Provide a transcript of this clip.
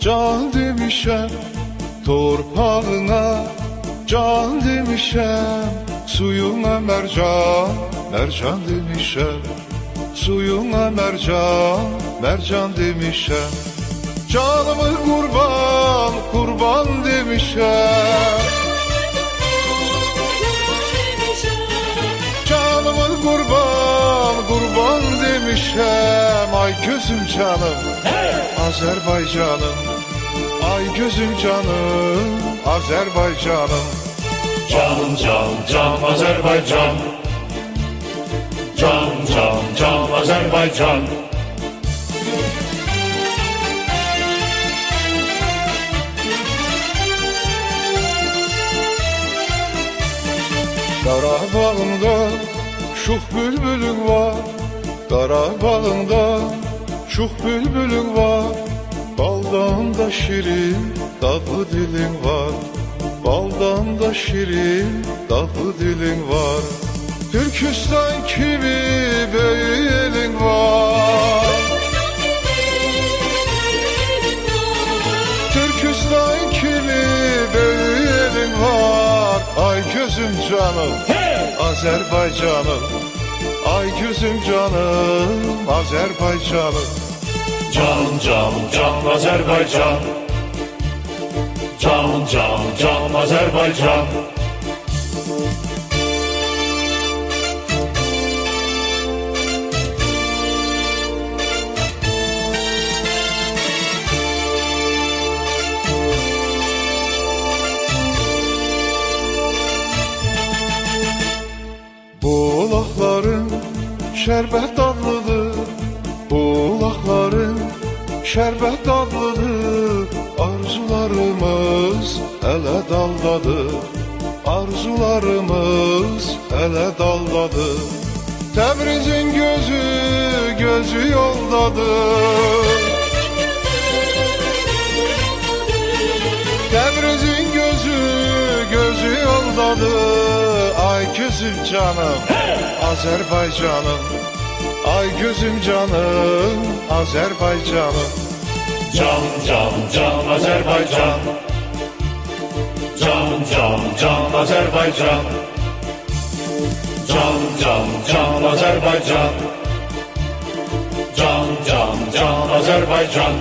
can demişem torpağına, can demişem suyuna mercan, mercan demişem suyuna mercan, mercan demişem. Canımı kurban, kurban demişem. Canımı kurban, kurban demişem. Ay gözüm canım, Azerbaycanım. Ay gözüm canım, Azerbaycanım. Can can can Azerbaycan. Can can can Azerbaycan. Qarabağımda şux bülbülün var, Qarabağımda şux bülbülün var. Baldan da şirin dağı dilin var, baldan da şirin dağı dilin var. Türkistan kimi böyük elin var, Türkistan kimi böyük elin var. Ay gözüm canım, Azerbaycanım. Ay gözüm canım, Azerbaycanım. Can can can Azerbaycan. Can can can Azerbaycan. Bulaqların şərbət dadlıdır, bulaqların şərbət dadlıdır. Arzularımız hələ daldadır, arzularımız hələ daldadır. Təbrizin gözü, gözü yoldadır. Təbrizin gözü, gözü yoldadır. Ay gözüm canım, Azerbaycanım. Ay gözüm canım, Azerbaycanım. Can can can Azerbaycan. Can can can Azerbaycan. Can can can Azerbaycan. Can can can Azerbaycan.